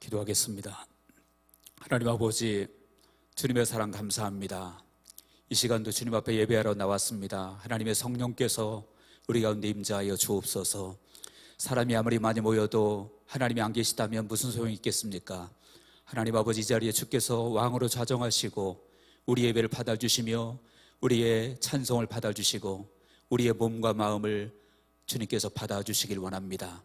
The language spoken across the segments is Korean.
기도하겠습니다. 하나님 아버지, 주님의 사랑 감사합니다. 이 시간도 주님 앞에 예배하러 나왔습니다. 하나님의 성령께서 우리 가운데 임재하여 주옵소서. 사람이 아무리 많이 모여도 하나님이 안 계시다면 무슨 소용이 있겠습니까? 하나님 아버지, 이 자리에 주께서 왕으로 좌정하시고 우리 예배를 받아주시며 우리의 찬송을 받아주시고 우리의 몸과 마음을 주님께서 받아주시길 원합니다.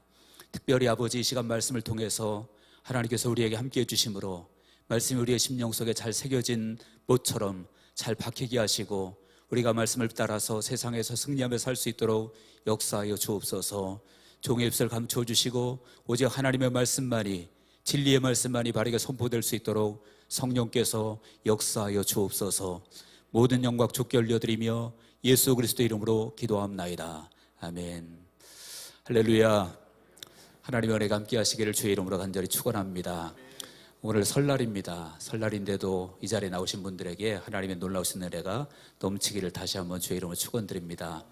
특별히 아버지, 이 시간 말씀을 통해서 하나님께서 우리에게 함께해 주심으로 말씀이 우리의 심령 속에 잘 새겨진 못처럼 잘 박히게 하시고 우리가 말씀을 따라서 세상에서 승리하며 살 수 있도록 역사하여 주옵소서. 종의 입술 감추어 주시고 오직 하나님의 말씀만이, 진리의 말씀만이 바르게 선포될 수 있도록 성령께서 역사하여 주옵소서. 모든 영광 주께 올려드리며 예수 그리스도 이름으로 기도합나이다. 아멘. 할렐루야. 하나님의 은혜가 함께 하시기를 주의 이름으로 간절히 축원합니다. 오늘 설날입니다. 설날인데도 이 자리에 나오신 분들에게 하나님의 놀라우신 은혜가 넘치기를 다시 한번 주의 이름으로 축원드립니다.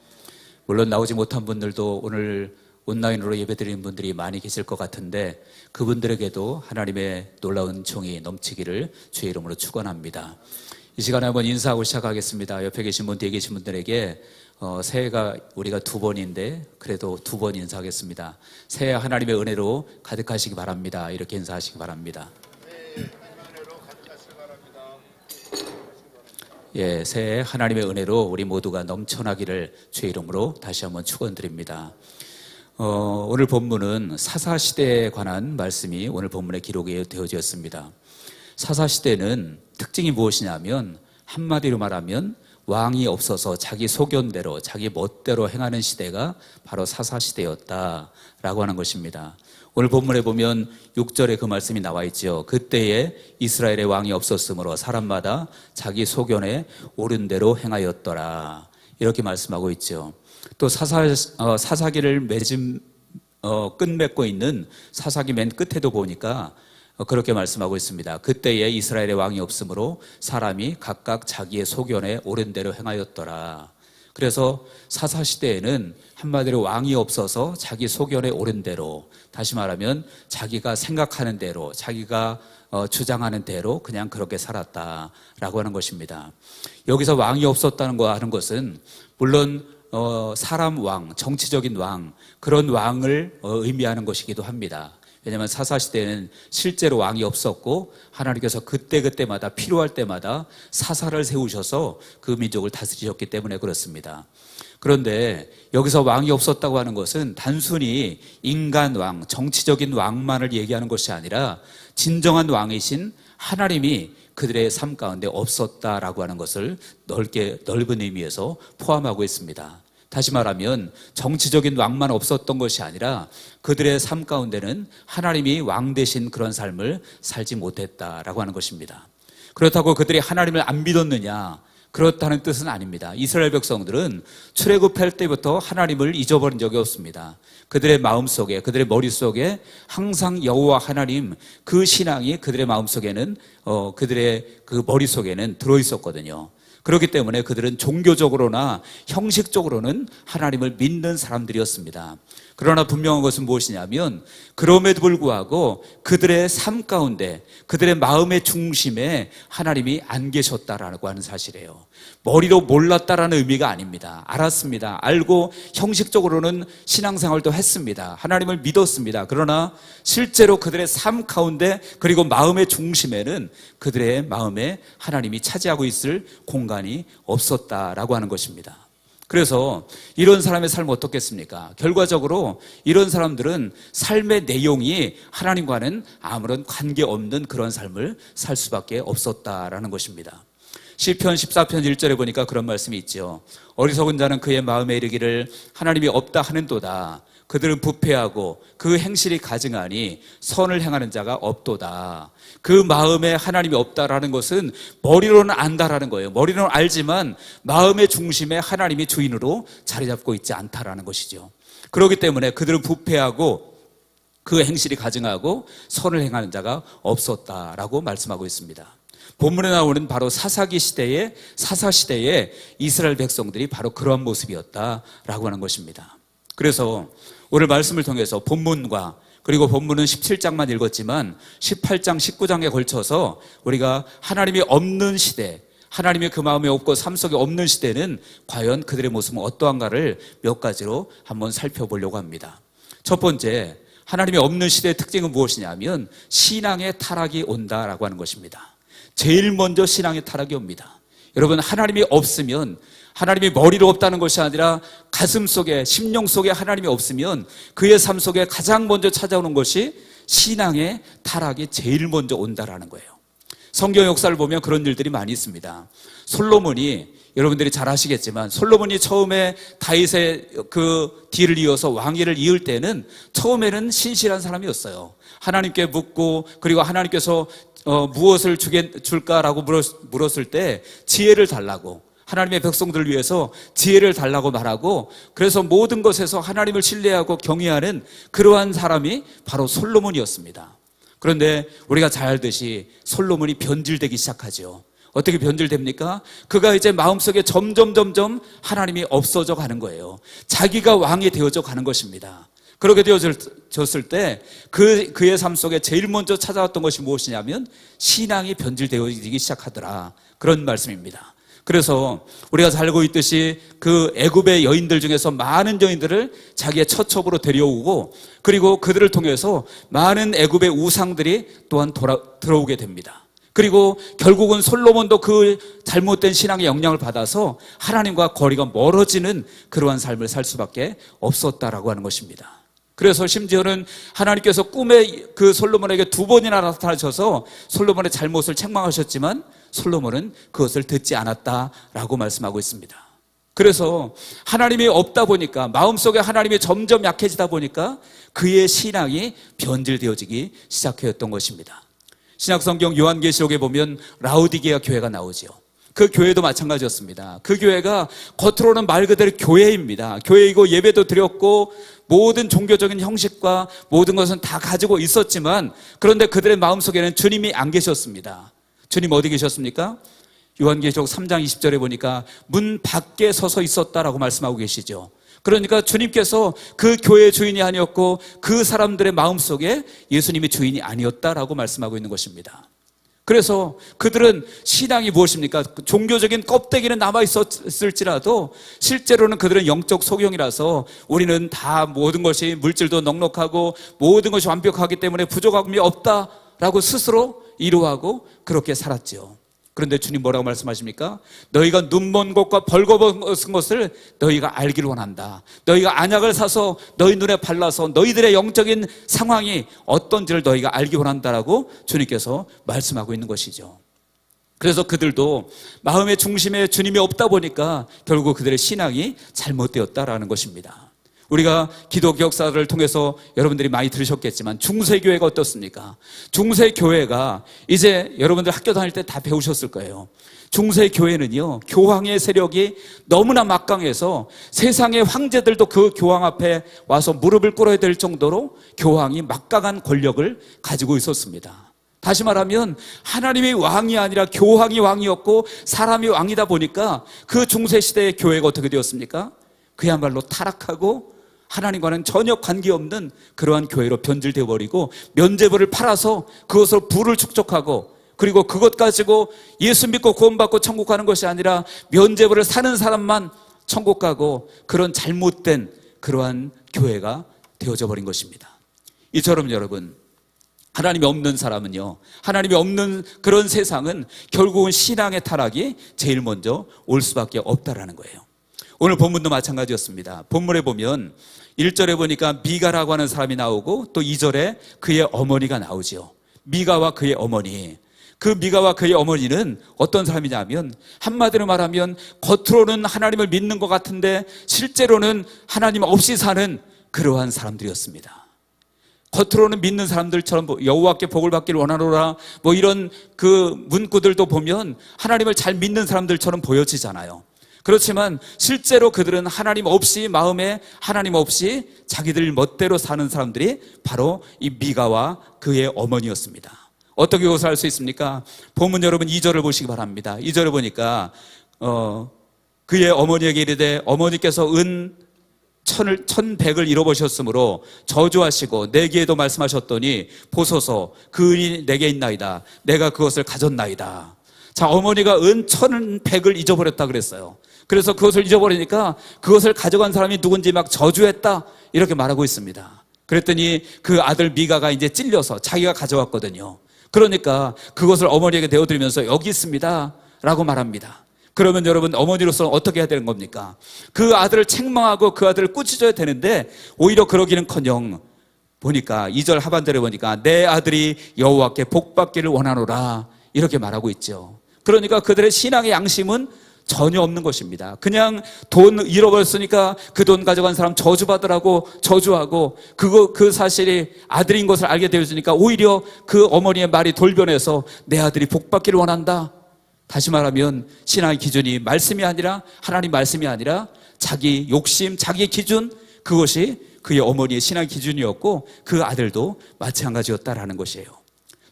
물론 나오지 못한 분들도 오늘 온라인으로 예배드리는 분들이 많이 계실 것 같은데 그분들에게도 하나님의 놀라운 종이 넘치기를 주의 이름으로 축원합니다. 이 시간에 한번 인사하고 시작하겠습니다. 옆에 계신 분, 뒤에 계신 분들에게 새해가 우리가 두 번인데 그래도 두 번 인사하겠습니다. 새해 하나님의 은혜로 가득하시기 바랍니다. 이렇게 인사하시기 바랍니다. 예, 새해 하나님의 은혜로 우리 모두가 넘쳐나기를 주의 이름으로 다시 한번 축원드립니다. 오늘 본문은 사사시대에 관한 말씀이 오늘 본문에 기록이 되어졌습니다. 사사시대는 특징이 무엇이냐면 한마디로 말하면 왕이 없어서 자기 소견대로 자기 멋대로 행하는 시대가 바로 사사시대였다라고 하는 것입니다. 오늘 본문에 보면 6절에 그 말씀이 나와 있죠. 그때에 이스라엘의 왕이 없었으므로 사람마다 자기 소견에 옳은 대로 행하였더라, 이렇게 말씀하고 있죠. 또 사사기를 끝맺고 있는 사사기 맨 끝에도 보니까 그렇게 말씀하고 있습니다. 그때에 이스라엘의 왕이 없으므로 사람이 각각 자기의 소견에 옳은 대로 행하였더라. 그래서 사사시대에는 한마디로 왕이 없어서 자기 소견에 옳은 대로, 다시 말하면 자기가 생각하는 대로, 자기가 주장하는 대로 그냥 그렇게 살았다라고 하는 것입니다. 여기서 왕이 없었다는 거 하는 것은 물론 사람 왕, 정치적인 왕, 그런 왕을 의미하는 것이기도 합니다. 왜냐하면 사사시대에는 실제로 왕이 없었고 하나님께서 그때그때마다 필요할 때마다 사사를 세우셔서 그 민족을 다스리셨기 때문에 그렇습니다. 그런데 여기서 왕이 없었다고 하는 것은 단순히 인간 왕, 정치적인 왕만을 얘기하는 것이 아니라 진정한 왕이신 하나님이 그들의 삶 가운데 없었다라고 하는 것을 넓은 의미에서 포함하고 있습니다. 다시 말하면 정치적인 왕만 없었던 것이 아니라 그들의 삶 가운데는 하나님이 왕 되신 그런 삶을 살지 못했다라고 하는 것입니다. 그렇다고 그들이 하나님을 안 믿었느냐? 그렇다는 뜻은 아닙니다. 이스라엘 백성들은 출애굽할 때부터 하나님을 잊어버린 적이 없습니다. 그들의 마음속에, 그들의 머릿속에 항상 여호와 하나님, 그 신앙이 그들의 마음속에는 그들의 그 머릿속에는 들어있었거든요. 그렇기 때문에 그들은 종교적으로나 형식적으로는 하나님을 믿는 사람들이었습니다. 그러나 분명한 것은 무엇이냐면 그럼에도 불구하고 그들의 삶 가운데, 그들의 마음의 중심에 하나님이 안 계셨다라고 하는 사실이에요. 머리로 몰랐다라는 의미가 아닙니다. 알았습니다. 알고 형식적으로는 신앙생활도 했습니다. 하나님을 믿었습니다. 그러나 실제로 그들의 삶 가운데 그리고 마음의 중심에는 그들의 마음에 하나님이 차지하고 있을 공간이 없었다라고 하는 것입니다. 그래서 이런 사람의 삶은 어떻겠습니까? 결과적으로 이런 사람들은 삶의 내용이 하나님과는 아무런 관계없는 그런 삶을 살 수밖에 없었다라는 것입니다. 시편 14편 1절에 보니까 그런 말씀이 있죠. 어리석은 자는 그의 마음에 이르기를 하나님이 없다 하는도다. 그들은 부패하고 그 행실이 가증하니 선을 행하는 자가 없도다. 그 마음에 하나님이 없다라는 것은 머리로는 안다라는 거예요. 머리로는 알지만 마음의 중심에 하나님이 주인으로 자리 잡고 있지 않다라는 것이죠. 그렇기 때문에 그들은 부패하고 그 행실이 가증하고 선을 행하는 자가 없었다라고 말씀하고 있습니다. 본문에 나오는 바로 사사시대의 이스라엘 백성들이 바로 그러한 모습이었다라고 하는 것입니다. 그래서 오늘 말씀을 통해서 본문과 그리고 본문은 17장만 읽었지만 18장, 19장에 걸쳐서 우리가 하나님이 없는 시대, 하나님의 그 마음에 없고 삶 속에 없는 시대는 과연 그들의 모습은 어떠한가를 몇 가지로 한번 살펴보려고 합니다. 첫 번째, 하나님이 없는 시대의 특징은 무엇이냐면 신앙의 타락이 온다라고 하는 것입니다. 제일 먼저 신앙의 타락이 옵니다. 여러분, 하나님이 없으면, 하나님이 머리로 없다는 것이 아니라 가슴 속에, 심령 속에 하나님이 없으면 그의 삶 속에 가장 먼저 찾아오는 것이 신앙의 타락이 제일 먼저 온다라는 거예요. 성경 역사를 보면 그런 일들이 많이 있습니다. 솔로몬이, 여러분들이 잘 아시겠지만 솔로몬이 처음에 다윗의 그 뒤를 이어서 왕위를 이을 때는 처음에는 신실한 사람이었어요. 하나님께 묻고, 그리고 하나님께서 무엇을 줄까라고 물었을 때 지혜를 달라고, 하나님의 백성들을 위해서 지혜를 달라고 말하고, 그래서 모든 것에서 하나님을 신뢰하고 경외하는 그러한 사람이 바로 솔로몬이었습니다. 그런데 우리가 잘 알듯이 솔로몬이 변질되기 시작하죠. 어떻게 변질됩니까? 그가 이제 마음속에 점점 하나님이 없어져 가는 거예요. 자기가 왕이 되어져 가는 것입니다. 그렇게 되어졌을 때 그의 삶 속에 제일 먼저 찾아왔던 것이 무엇이냐면 신앙이 변질되어지기 시작하더라, 그런 말씀입니다. 그래서 우리가 잘 알고 있듯이 그 애굽의 여인들 중에서 많은 여인들을 자기의 처첩으로 데려오고, 그리고 그들을 통해서 많은 애굽의 우상들이 또한 들어오게 됩니다. 그리고 결국은 솔로몬도 그 잘못된 신앙의 영향을 받아서 하나님과 거리가 멀어지는 그러한 삶을 살 수밖에 없었다라고 하는 것입니다. 그래서 심지어는 하나님께서 꿈에 그 솔로몬에게 2번이나 나타나셔서 솔로몬의 잘못을 책망하셨지만 솔로몬은 그것을 듣지 않았다라고 말씀하고 있습니다. 그래서 하나님이 없다 보니까, 마음속에 하나님이 점점 약해지다 보니까 그의 신앙이 변질되어지기 시작했던 것입니다. 신약성경 요한계시록에 보면 라우디게아 교회가 나오죠. 그 교회도 마찬가지였습니다. 그 교회가 겉으로는 말 그대로 교회입니다. 교회이고 예배도 드렸고 모든 종교적인 형식과 모든 것은 다 가지고 있었지만, 그런데 그들의 마음속에는 주님이 안 계셨습니다. 주님 어디 계셨습니까? 요한계시록 3장 20절에 보니까 문 밖에 서서 있었다라고 말씀하고 계시죠. 그러니까 주님께서 그 교회의 주인이 아니었고 그 사람들의 마음속에 예수님이 주인이 아니었다라고 말씀하고 있는 것입니다. 그래서 그들은 신앙이 무엇입니까? 종교적인 껍데기는 남아있었을지라도 실제로는 그들은 영적 소경이라서 우리는 다 모든 것이 물질도 넉넉하고 모든 것이 완벽하기 때문에 부족함이 없다라고 스스로 이루하고 그렇게 살았죠. 그런데 주님 뭐라고 말씀하십니까? 너희가 눈먼 것과 벌거벗은 것을 너희가 알기를 원한다. 너희가 안약을 사서 너희 눈에 발라서 너희들의 영적인 상황이 어떤지를 너희가 알기 원한다라고 주님께서 말씀하고 있는 것이죠. 그래서 그들도 마음의 중심에 주님이 없다 보니까 결국 그들의 신앙이 잘못되었다라는 것입니다. 우리가 기독교 역사를 통해서 여러분들이 많이 들으셨겠지만 중세교회가 어떻습니까? 중세교회가 이제 여러분들 학교 다닐 때 다 배우셨을 거예요. 중세교회는요, 교황의 세력이 너무나 막강해서 세상의 황제들도 그 교황 앞에 와서 무릎을 꿇어야 될 정도로 교황이 막강한 권력을 가지고 있었습니다. 다시 말하면 하나님이 왕이 아니라 교황이 왕이었고 사람이 왕이다 보니까 그 중세시대의 교회가 어떻게 되었습니까? 그야말로 타락하고 하나님과는 전혀 관계없는 그러한 교회로 변질되어 버리고, 면죄부를 팔아서 그것을 부를 축적하고, 그리고 그것 가지고 예수 믿고 구원받고 천국 가는 것이 아니라 면죄부를 사는 사람만 천국 가고, 그런 잘못된 그러한 교회가 되어져 버린 것입니다. 이처럼 여러분, 하나님이 없는 사람은요, 하나님이 없는 그런 세상은 결국은 신앙의 타락이 제일 먼저 올 수밖에 없다라는 거예요. 오늘 본문도 마찬가지였습니다. 본문에 보면 1절에 보니까 미가라고 하는 사람이 나오고 또 2절에 그의 어머니가 나오죠. 미가와 그의 어머니. 그 미가와 그의 어머니는 어떤 사람이냐면, 한마디로 말하면 겉으로는 하나님을 믿는 것 같은데 실제로는 하나님 없이 사는 그러한 사람들이었습니다. 겉으로는 믿는 사람들처럼 여호와께 복을 받기를 원하노라 이런 그 문구들도 보면 하나님을 잘 믿는 사람들처럼 보여지잖아요. 그렇지만 실제로 그들은 하나님 없이, 마음에 하나님 없이 자기들 멋대로 사는 사람들이 바로 이 미가와 그의 어머니였습니다. 어떻게 그것을 알 수 있습니까? 본문 여러분 2절을 보시기 바랍니다. 2절을 보니까 그의 어머니에게 이르되 어머니께서 은 천백을 잃어버셨으므로 저주하시고 내게도 말씀하셨더니 보소서 그 은이 내게 있나이다. 내가 그것을 가졌나이다. 자, 어머니가 은 1,100을 잊어버렸다 그랬어요. 그래서 그것을 잊어버리니까 그것을 가져간 사람이 누군지 막 저주했다 이렇게 말하고 있습니다. 그랬더니 그 아들 미가가 이제 찔려서 자기가 가져왔거든요. 그러니까 그것을 어머니에게 내어드리면서 여기 있습니다 라고 말합니다. 그러면 여러분, 어머니로서는 어떻게 해야 되는 겁니까? 그 아들을 책망하고 그 아들을 꾸짖어야 되는데 오히려 그러기는커녕 보니까 2절 하반절에 보니까 내 아들이 여호와께 복받기를 원하노라 이렇게 말하고 있죠. 그러니까 그들의 신앙의 양심은 전혀 없는 것입니다. 그냥 돈 잃어버렸으니까 그 돈 가져간 사람 저주받으라고 저주하고 그 사실이 아들인 것을 알게 되어주니까 오히려 그 어머니의 말이 돌변해서 내 아들이 복받기를 원한다. 다시 말하면 신앙의 기준이 말씀이 아니라 하나님 말씀이 아니라 자기 욕심, 자기 기준, 그것이 그의 어머니의 신앙의 기준이었고 그 아들도 마찬가지였다라는 것이에요.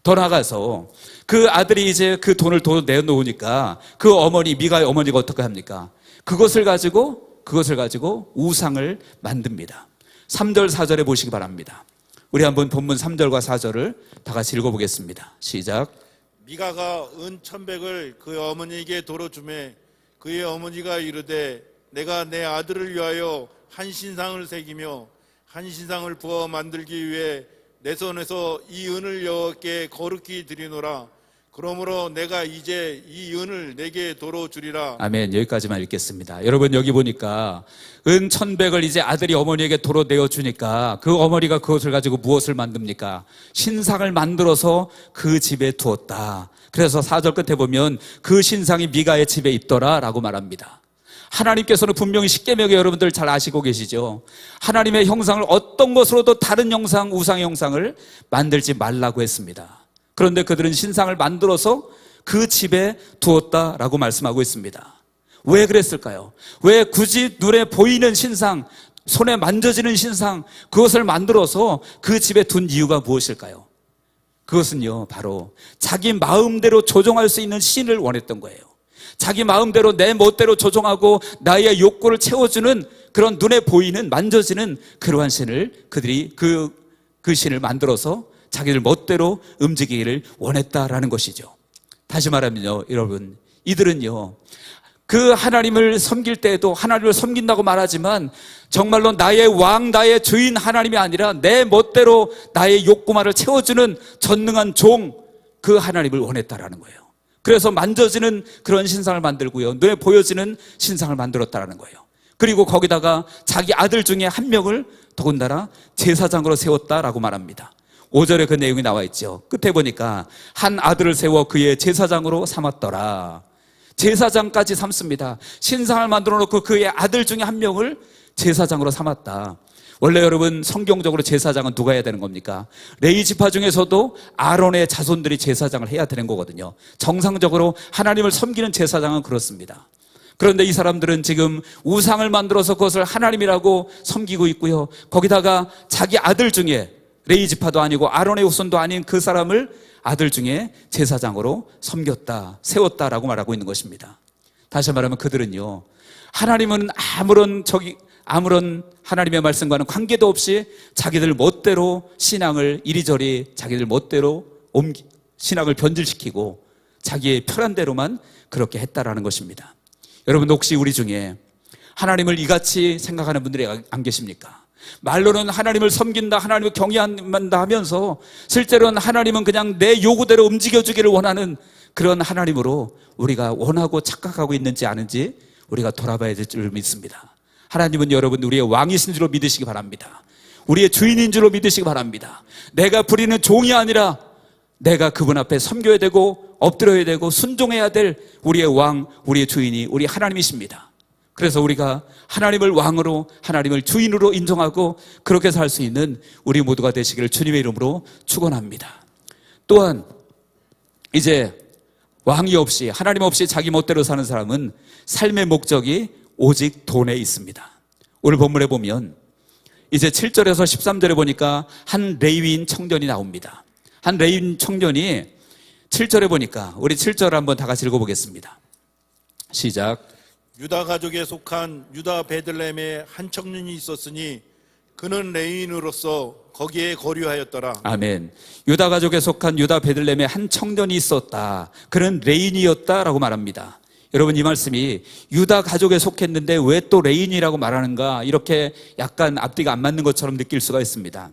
더 나아가서 그 아들이 이제 그 돈을 내놓으니까 그 어머니, 미가의 어머니가 어떻게 합니까? 그것을 가지고 우상을 만듭니다. 3절 4절에 보시기 바랍니다. 우리 한번 본문 3절과 4절을 다 같이 읽어보겠습니다. 시작. 미가가 은 1,100을 그의 어머니에게 도로 주매 그의 어머니가 이르되 내가 내 아들을 위하여 한 신상을 새기며 한 신상을 부어 만들기 위해 내 손에서 이 은을 여호와께 거룩히 드리노라. 그러므로 내가 이제 이 은을 내게 도로 주리라. 아멘. 여기까지만 읽겠습니다. 여러분, 여기 보니까 은 1,100을 이제 아들이 어머니에게 도로 내어주니까 그 어머니가 그것을 가지고 무엇을 만듭니까? 신상을 만들어서 그 집에 두었다. 그래서 4절 끝에 보면 그 신상이 미가의 집에 있더라 라고 말합니다. 하나님께서는 분명히 십계명에 여러분들 잘 아시고 계시죠? 하나님의 형상을 어떤 것으로도 다른 형상, 우상의 형상을 만들지 말라고 했습니다. 그런데 그들은 신상을 만들어서 그 집에 두었다라고 말씀하고 있습니다. 왜 그랬을까요? 왜 굳이 눈에 보이는 신상, 손에 만져지는 신상, 그것을 만들어서 그 집에 둔 이유가 무엇일까요? 그것은요, 바로 자기 마음대로 조종할 수 있는 신을 원했던 거예요. 자기 마음대로 내 멋대로 조종하고 나의 욕구를 채워주는 그런 눈에 보이는, 만져지는 그러한 신을 그들이 그 신을 만들어서 자기들 멋대로 움직이기를 원했다라는 것이죠. 다시 말하면요, 여러분, 이들은요, 그 하나님을 섬길 때에도 하나님을 섬긴다고 말하지만 정말로 나의 왕, 나의 주인 하나님이 아니라 내 멋대로 나의 욕구만을 채워주는 전능한 종, 그 하나님을 원했다라는 거예요. 그래서 만져지는 그런 신상을 만들고요, 눈에 보여지는 신상을 만들었다라는 거예요. 그리고 거기다가 자기 아들 중에 한 명을 더군다나 제사장으로 세웠다라고 말합니다. 5절에 그 내용이 나와 있죠. 끝에 보니까 한 아들을 세워 그의 제사장으로 삼았더라. 제사장까지 삼습니다. 신상을 만들어 놓고 그의 아들 중에 한 명을 제사장으로 삼았다. 원래 여러분, 성경적으로 제사장은 누가 해야 되는 겁니까? 레위 지파 중에서도 아론의 자손들이 제사장을 해야 되는 거거든요. 정상적으로 하나님을 섬기는 제사장은 그렇습니다. 그런데 이 사람들은 지금 우상을 만들어서 그것을 하나님이라고 섬기고 있고요, 거기다가 자기 아들 중에 레위 지파도 아니고 아론의 후손도 아닌 그 사람을 아들 중에 제사장으로 섬겼다, 세웠다라고 말하고 있는 것입니다. 다시 말하면 그들은요, 하나님은 아무런 하나님의 말씀과는 관계도 없이 자기들 멋대로 신앙을 이리저리 자기들 멋대로 신앙을 변질시키고 자기의 편한 대로만 그렇게 했다라는 것입니다. 여러분, 혹시 우리 중에 하나님을 이같이 생각하는 분들이 안 계십니까? 말로는 하나님을 섬긴다, 하나님을 경외한다 하면서 실제로는 하나님은 그냥 내 요구대로 움직여주기를 원하는 그런 하나님으로 우리가 원하고 착각하고 있는지 아는지 우리가 돌아봐야 될 줄 믿습니다. 하나님은 여러분, 우리의 왕이신 줄로 믿으시기 바랍니다. 우리의 주인인 줄로 믿으시기 바랍니다. 내가 부리는 종이 아니라 내가 그분 앞에 섬겨야 되고 엎드려야 되고 순종해야 될 우리의 왕, 우리의 주인이 우리 하나님이십니다. 그래서 우리가 하나님을 왕으로, 하나님을 주인으로 인정하고 그렇게 살 수 있는 우리 모두가 되시기를 주님의 이름으로 축원합니다. 또한 이제 왕이 없이, 하나님 없이 자기 멋대로 사는 사람은 삶의 목적이 오직 돈에 있습니다. 오늘 본문에 보면 이제 7절에서 13절에 보니까 한 레위인 청년이 나옵니다. 한 레위인 청년이 7절에 보니까 우리 7절 한번 다 같이 읽어보겠습니다. 시작. 유다 가족에 속한 유다 베들레헴에 한 청년이 있었으니 그는 레위인으로서 거기에 거류하였더라. 아멘. 유다 가족에 속한 유다 베들레헴에 한 청년이 있었다. 그는 레인이었다라고 말합니다. 여러분, 이 말씀이 유다 가족에 속했는데 왜 또 레인이라고 말하는가, 이렇게 약간 앞뒤가 안 맞는 것처럼 느낄 수가 있습니다.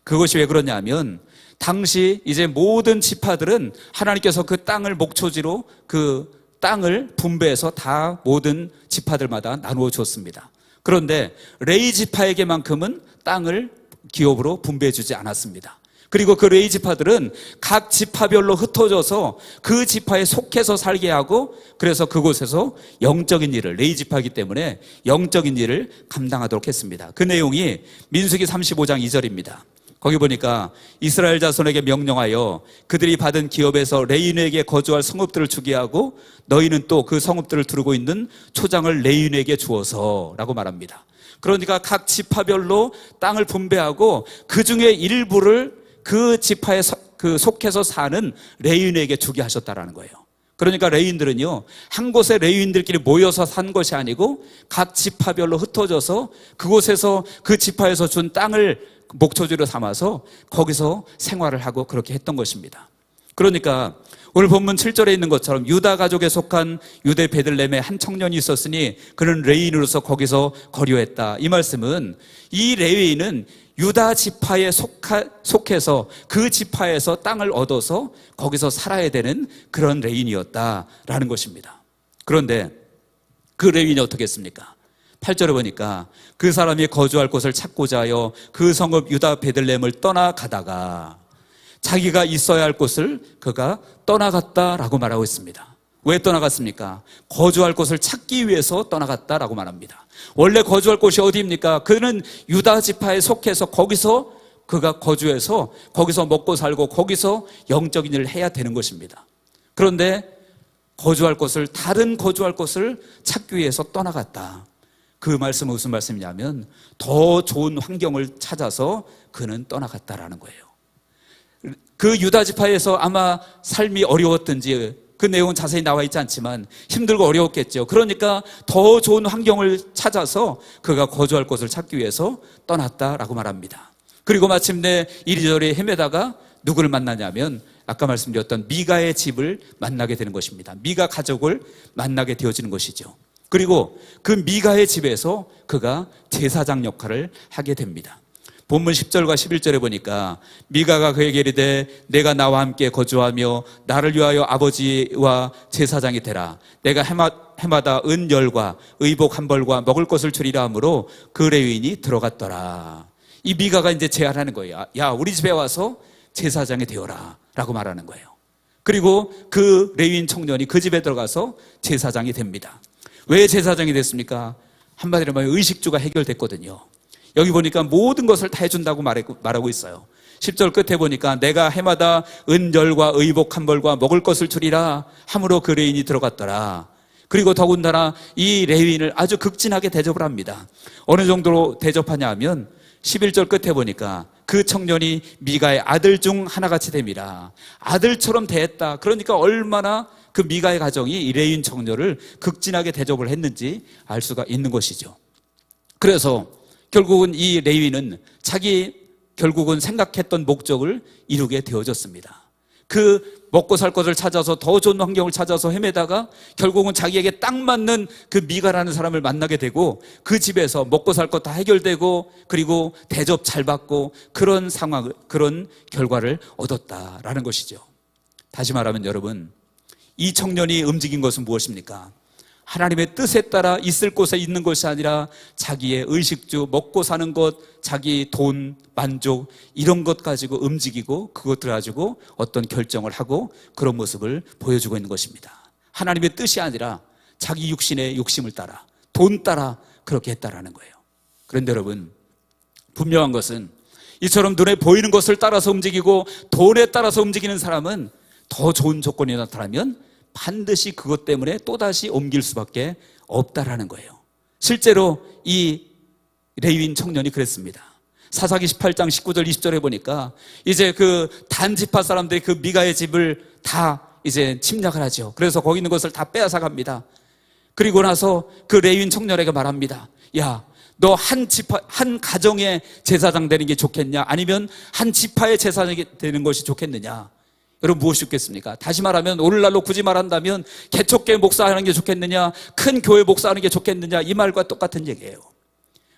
그것이 왜 그러냐면 당시 이제 모든 지파들은 하나님께서 그 땅을 목초지로 그 땅을 분배해서 다 모든 지파들마다 나누어 줬습니다. 그런데 레위 지파에게만큼은 땅을 기업으로 분배해 주지 않았습니다. 그리고 그 레위 지파들은 각 지파별로 흩어져서 그 지파에 속해서 살게 하고, 그래서 그곳에서 영적인 일을, 레위 지파이기 때문에 영적인 일을 감당하도록 했습니다. 그 내용이 민수기 35장 2절입니다. 거기 보니까 이스라엘 자손에게 명령하여 그들이 받은 기업에서 레위인에게 거주할 성읍들을 주게 하고 너희는 또 그 성읍들을 두르고 있는 초장을 레위인에게 주어서 라고 말합니다. 그러니까 각 지파별로 땅을 분배하고 그 중에 일부를 그 지파에 그 속해서 사는 레위인에게 주게 하셨다라는 거예요. 그러니까 레위인들은요, 한 곳에 레위인들끼리 모여서 산 것이 아니고 각 지파별로 흩어져서 그곳에서 그 지파에서 준 땅을 목초지로 삼아서 거기서 생활을 하고 그렇게 했던 것입니다. 그러니까 오늘 본문 7절에 있는 것처럼 유다 가족에 속한 유대 베들레헴에 한 청년이 있었으니 그는 레위인으로서 거기서 거류했다. 이 말씀은 이 레위인은 유다 지파에 속해서 그 지파에서 땅을 얻어서 거기서 살아야 되는 그런 레위인이었다라는 것입니다. 그런데 그 레위인이 어떻게 했습니까? 8절에 보니까 그 사람이 거주할 곳을 찾고자 하여 그 성읍 유다 베들레헴을 떠나가다가 자기가 있어야 할 곳을 그가 떠나갔다라고 말하고 있습니다. 왜 떠나갔습니까? 거주할 곳을 찾기 위해서 떠나갔다라고 말합니다. 원래 거주할 곳이 어디입니까? 그는 유다 지파에 속해서 거기서 그가 거주해서 거기서 먹고 살고 거기서 영적인 일을 해야 되는 것입니다. 그런데 거주할 곳을, 다른 거주할 곳을 찾기 위해서 떠나갔다. 그 말씀은 무슨 말씀이냐면 더 좋은 환경을 찾아서 그는 떠나갔다라는 거예요. 그 유다 지파에서 아마 삶이 어려웠든지 그 내용은 자세히 나와 있지 않지만 힘들고 어려웠겠죠. 그러니까 더 좋은 환경을 찾아서 그가 거주할 곳을 찾기 위해서 떠났다라고 말합니다. 그리고 마침내 이리저리 헤매다가 누구를 만나냐면 아까 말씀드렸던 미가의 집을 만나게 되는 것입니다. 미가 가족을 만나게 되어지는 것이죠. 그리고 그 미가의 집에서 그가 제사장 역할을 하게 됩니다. 본문 10절과 11절에 보니까 미가가 그에게 이르되 내가 나와 함께 거주하며 나를 위하여 아버지와 제사장이 되라. 내가 해마다 은열과 의복 한 벌과 먹을 것을 주리라 하므로 그 레위인이 들어갔더라. 이 미가가 이제 제안하는 거예요. 야, 우리 집에 와서 제사장이 되어라 라고 말하는 거예요. 그리고 그 레위인 청년이 그 집에 들어가서 제사장이 됩니다. 왜 제사장이 됐습니까? 한마디로 말하면 의식주가 해결됐거든요. 여기 보니까 모든 것을 다 해준다고 말하고 있어요. 10절 끝에 보니까 내가 해마다 은열과 의복 한 벌과 먹을 것을 주리라 함으로 그 레위인이 들어갔더라. 그리고 더군다나 이 레위인을 아주 극진하게 대접을 합니다. 어느 정도로 대접하냐 하면 11절 끝에 보니까 그 청년이 미가의 아들 중 하나같이 됨이라. 아들처럼 대했다. 그러니까 얼마나 그 미가의 가정이 이 레위인 청년을 극진하게 대접을 했는지 알 수가 있는 것이죠. 그래서 결국은 이 레위인은 자기 결국은 생각했던 목적을 이루게 되어졌습니다. 그 먹고 살 것을 찾아서 더 좋은 환경을 찾아서 헤매다가 결국은 자기에게 딱 맞는 그 미가라는 사람을 만나게 되고 그 집에서 먹고 살 것 다 해결되고 그리고 대접 잘 받고 그런 상황, 그런 결과를 얻었다라는 것이죠. 다시 말하면 여러분, 이 청년이 움직인 것은 무엇입니까? 하나님의 뜻에 따라 있을 곳에 있는 것이 아니라 자기의 의식주, 먹고 사는 것, 자기 돈, 만족 이런 것 가지고 움직이고 그것들 가지고 어떤 결정을 하고 그런 모습을 보여주고 있는 것입니다. 하나님의 뜻이 아니라 자기 육신의 욕심을 따라, 돈 따라 그렇게 했다라는 거예요. 그런데 여러분, 분명한 것은 이처럼 눈에 보이는 것을 따라서 움직이고 돈에 따라서 움직이는 사람은 더 좋은 조건이 나타나면 반드시 그것 때문에 또다시 옮길 수밖에 없다라는 거예요. 실제로 이 레위인 청년이 그랬습니다. 사사기 18장 19절 20절에 보니까 이제 그 단지파 사람들이 그 미가의 집을 다 이제 침략을 하죠. 그래서 거기 있는 것을 다 빼앗아 갑니다. 그리고 나서 그 레위인 청년에게 말합니다. 야, 너 한 가정의 제사장 되는 게 좋겠냐? 아니면 한 지파의 제사장이 되는 것이 좋겠느냐? 여러분 무엇이 좋겠습니까? 다시 말하면 오늘날로 굳이 말한다면 개척교회 목사하는 게 좋겠느냐? 큰 교회 목사하는 게 좋겠느냐? 이 말과 똑같은 얘기예요.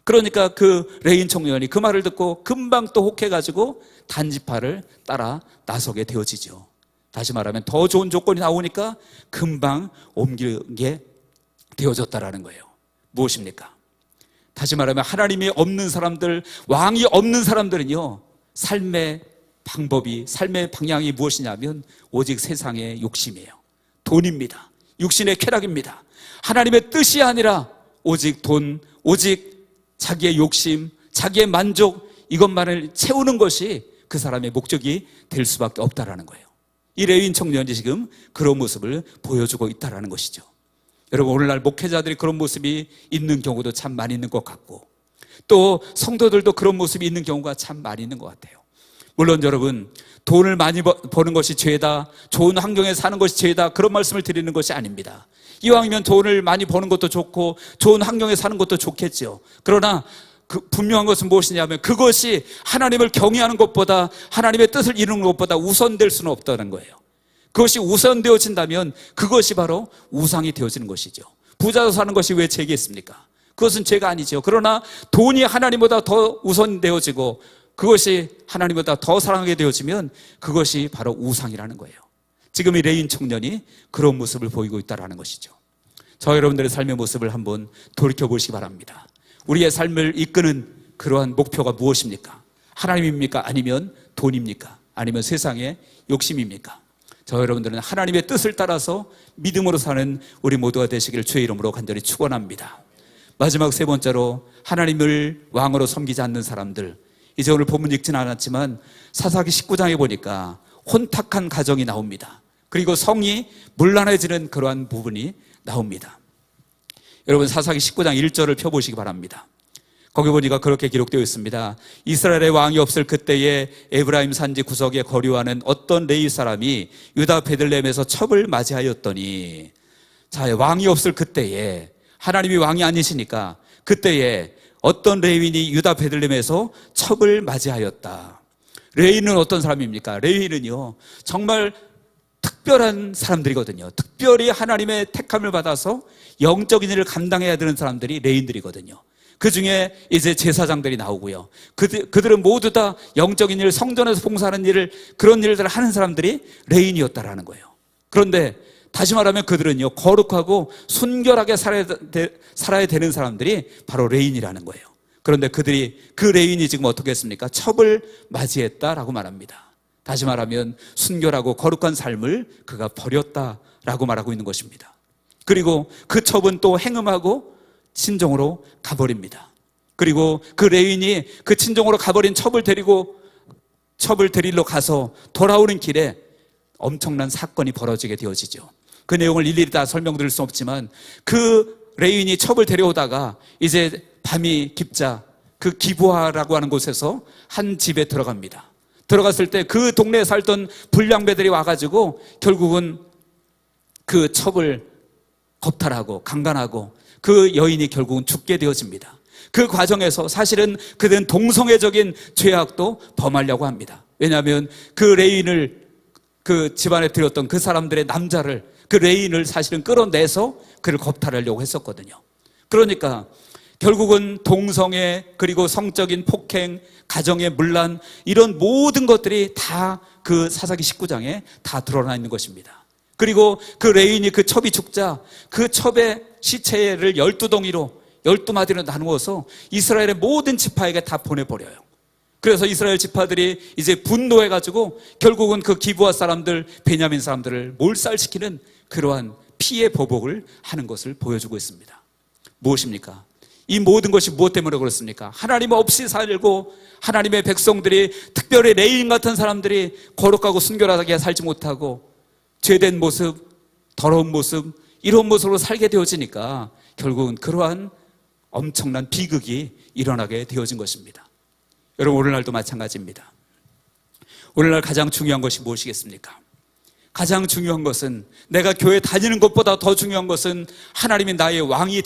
그러니까 그 레위인 청년이 그 말을 듣고 금방 또 혹해가지고 단지파를 따라 나서게 되어지죠. 다시 말하면 더 좋은 조건이 나오니까 금방 옮기게 되어졌다라는 거예요. 무엇입니까? 다시 말하면 하나님이 없는 사람들, 왕이 없는 사람들은요, 삶의 방법이, 삶의 방향이 무엇이냐면 오직 세상의 욕심이에요. 돈입니다. 육신의 쾌락입니다. 하나님의 뜻이 아니라 오직 돈, 오직 자기의 욕심, 자기의 만족, 이것만을 채우는 것이 그 사람의 목적이 될 수밖에 없다라는 거예요. 이 레위인 청년이 지금 그런 모습을 보여주고 있다라는 것이죠. 여러분 오늘날 목회자들이 그런 모습이 있는 경우도 참 많이 있는 것 같고 또 성도들도 그런 모습이 있는 경우가 참 많이 있는 것 같아요. 물론 여러분 돈을 많이 버는 것이 죄다, 좋은 환경에 사는 것이 죄다, 그런 말씀을 드리는 것이 아닙니다. 이왕이면 돈을 많이 버는 것도 좋고 좋은 환경에 사는 것도 좋겠죠. 그러나 분명한 것은 무엇이냐면 그것이 하나님을 경외하는 것보다, 하나님의 뜻을 이루는 것보다 우선될 수는 없다는 거예요. 그것이 우선되어진다면 그것이 바로 우상이 되어지는 것이죠. 부자로 사는 것이 왜 죄겠습니까? 그것은 죄가 아니죠. 그러나 돈이 하나님보다 더 우선되어지고 그것이 하나님보다 더 사랑하게 되어지면 그것이 바로 우상이라는 거예요. 지금 이 레위인 청년이 그런 모습을 보이고 있다는 것이죠. 저 여러분들의 삶의 모습을 한번 돌이켜보시기 바랍니다. 우리의 삶을 이끄는 그러한 목표가 무엇입니까? 하나님입니까? 아니면 돈입니까? 아니면 세상의 욕심입니까? 저 여러분들은 하나님의 뜻을 따라서 믿음으로 사는 우리 모두가 되시기를 주의 이름으로 간절히 축원합니다. 마지막 세 번째로 하나님을 왕으로 섬기지 않는 사람들, 이제 오늘 본문 읽지는 않았지만 사사기 19장에 보니까 혼탁한 가정이 나옵니다. 그리고 성이 문란해지는 그러한 부분이 나옵니다. 여러분 사사기 19장 1절을 펴보시기 바랍니다. 거기 보니까 그렇게 기록되어 있습니다. 이스라엘의 왕이 없을 그때에 에브라임 산지 구석에 거류하는 어떤 레위 사람이 유다 베들레헴에서 첩을 맞이하였더니, 자, 왕이 없을 그때에, 하나님이 왕이 아니시니까 그때에 어떤 레위인이 유다 베들레헴에서 첩을 맞이하였다. 레위인은 어떤 사람입니까? 레위인은요 정말 특별한 사람들이거든요. 특별히 하나님의 택함을 받아서 영적인 일을 감당해야 되는 사람들이 레위인들이거든요. 그 중에 이제 제사장들이 나오고요. 그들은 모두 다 영적인 일, 성전에서 봉사하는 일을, 그런 일들을 하는 사람들이 레위인이었다라는 거예요. 그런데 다시 말하면 그들은요 거룩하고 순결하게 살아야 되는 사람들이 바로 레위인이라는 거예요. 그런데 그 레위인이 지금 어떻게 했습니까? 첩을 맞이했다라고 말합니다. 다시 말하면 순결하고 거룩한 삶을 그가 버렸다라고 말하고 있는 것입니다. 그리고 그 첩은 또 행음하고 친정으로 가버립니다. 그리고 그 레위인이 그 친정으로 가버린 첩을 데리러 가서 돌아오는 길에 엄청난 사건이 벌어지게 되어지죠. 그 내용을 일일이 다 설명드릴 수 없지만 그 레위인이 첩을 데려오다가 이제 밤이 깊자 그 기브아라고 하는 곳에서 한 집에 들어갑니다. 들어갔을 때 그 동네에 살던 불량배들이 와가지고 결국은 그 첩을 겁탈하고 강간하고 그 여인이 결국은 죽게 되어집니다. 그 과정에서 사실은 그들은 동성애적인 죄악도 범하려고 합니다. 왜냐하면 그 레위인을, 그 집안에 들였던 그 사람들의 남자를, 그 레위인을 사실은 끌어내서 그를 겁탈하려고 했었거든요. 그러니까 결국은 동성애, 그리고 성적인 폭행, 가정의 문란, 이런 모든 것들이 다 그 사사기 19장에 다 드러나 있는 것입니다. 그리고 그 레위인이 그 첩이 죽자 그 첩의 시체를 12덩이로 12마디로 나누어서 이스라엘의 모든 지파에게 다 보내버려요. 그래서 이스라엘 지파들이 이제 분노해가지고 결국은 그 기브아 사람들, 베냐민 사람들을 몰살시키는 그러한 피해 보복을 하는 것을 보여주고 있습니다. 무엇입니까? 이 모든 것이 무엇 때문에 그렇습니까? 하나님 없이 살고 하나님의 백성들이, 특별히 레위인 같은 사람들이 거룩하고 순결하게 살지 못하고 죄된 모습, 더러운 모습, 이런 모습으로 살게 되어지니까 결국은 그러한 엄청난 비극이 일어나게 되어진 것입니다. 여러분 오늘날도 마찬가지입니다. 오늘날 가장 중요한 것이 무엇이겠습니까? 가장 중요한 것은, 내가 교회 다니는 것보다 더 중요한 것은 하나님이 나의 왕이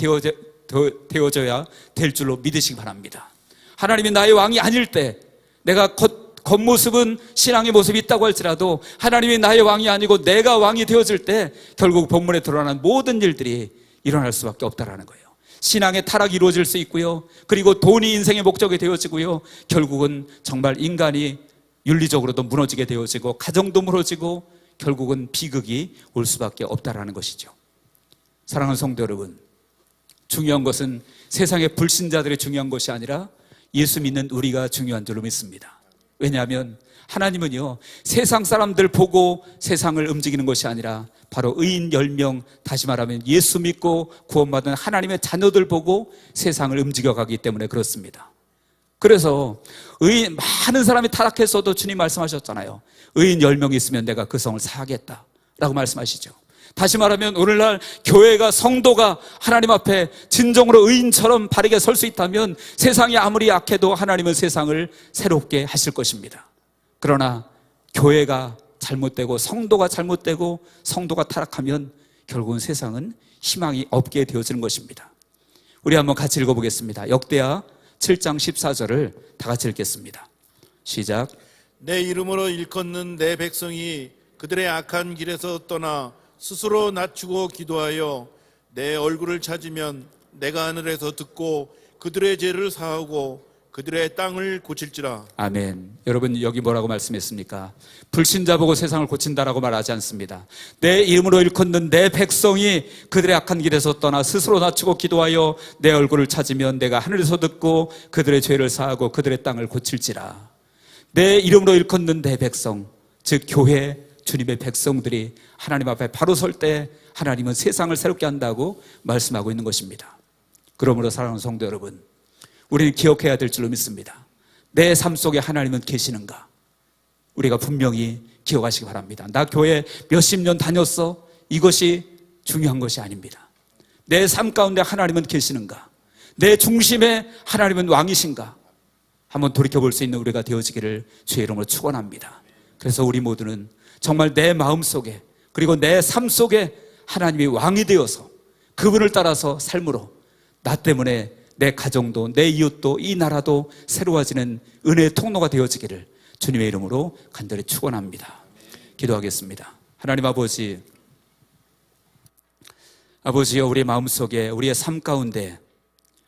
되어져야 될 줄로 믿으시기 바랍니다. 하나님이 나의 왕이 아닐 때, 내가 겉모습은 신앙의 모습이 있다고 할지라도 하나님이 나의 왕이 아니고 내가 왕이 되어질 때 결국 본문에 드러난 모든 일들이 일어날 수밖에 없다라는 거예요. 신앙의 타락이 이루어질 수 있고요, 그리고 돈이 인생의 목적이 되어지고요, 결국은 정말 인간이 윤리적으로도 무너지게 되어지고 가정도 무너지고 결국은 비극이 올 수밖에 없다라는 것이죠. 사랑하는 성도 여러분, 중요한 것은 세상의 불신자들이 중요한 것이 아니라 예수 믿는 우리가 중요한 줄로 믿습니다. 왜냐하면 하나님은요, 세상 사람들 보고 세상을 움직이는 것이 아니라 바로 의인 10명, 다시 말하면 예수 믿고 구원받은 하나님의 자녀들 보고 세상을 움직여가기 때문에 그렇습니다. 그래서 많은 사람이 타락했어도 주님 말씀하셨잖아요. 의인 10명이 있으면 내가 그 성을 사하겠다라고 말씀하시죠. 다시 말하면 오늘날 교회가, 성도가 하나님 앞에 진정으로 의인처럼 바르게 설 수 있다면 세상이 아무리 약해도 하나님은 세상을 새롭게 하실 것입니다. 그러나 교회가 잘못되고 성도가 잘못되고 성도가 타락하면 결국은 세상은 희망이 없게 되어지는 것입니다. 우리 한번 같이 읽어보겠습니다. 역대하 7장 14절을 다 같이 읽겠습니다. 시작. 내 이름으로 일컫는 내 백성이 그들의 악한 길에서 떠나 스스로 낮추고 기도하여 내 얼굴을 찾으면 내가 하늘에서 듣고 그들의 죄를 사하고 그들의 땅을 고칠지라. 아멘. 여러분, 여기 뭐라고 말씀했습니까? 불신자 보고 세상을 고친다라고 말하지 않습니다. 내 이름으로 일컫는 내 백성이 그들의 악한 길에서 떠나 스스로 낮추고 기도하여 내 얼굴을 찾으면 내가 하늘에서 듣고 그들의 죄를 사하고 그들의 땅을 고칠지라. 내 이름으로 일컫는 내 백성, 즉 교회, 주님의 백성들이 하나님 앞에 바로 설 때 하나님은 세상을 새롭게 한다고 말씀하고 있는 것입니다. 그러므로 사랑하는 성도 여러분, 우리는 기억해야 될 줄로 믿습니다. 내 삶 속에 하나님은 계시는가? 우리가 분명히 기억하시기 바랍니다. 나 교회 몇십 년 다녔어? 이것이 중요한 것이 아닙니다. 내 삶 가운데 하나님은 계시는가? 내 중심에 하나님은 왕이신가? 한번 돌이켜볼 수 있는 우리가 되어지기를 주의 이름으로 축원합니다. 그래서 우리 모두는 정말 내 마음 속에, 그리고 내 삶 속에 하나님이 왕이 되어서 그분을 따라서 삶으로 나 때문에 내 가정도, 내 이웃도, 이 나라도 새로워지는 은혜의 통로가 되어지기를 주님의 이름으로 간절히 축원합니다. 기도하겠습니다. 하나님 아버지요, 우리의 마음속에, 우리의 삶 가운데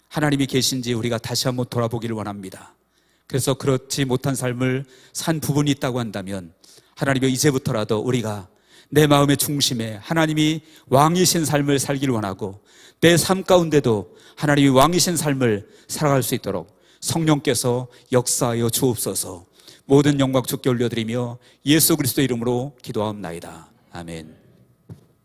하나님이 계신지 우리가 다시 한번 돌아보기를 원합니다. 그래서 그렇지 못한 삶을 산 부분이 있다고 한다면 하나님이 이제부터라도 우리가 내 마음의 중심에 하나님이 왕이신 삶을 살기를 원하고 내 삶 가운데도 하나님이 왕이신 삶을 살아갈 수 있도록 성령께서 역사하여 주옵소서. 모든 영광 주께 올려드리며 예수 그리스도 이름으로 기도하옵나이다. 아멘.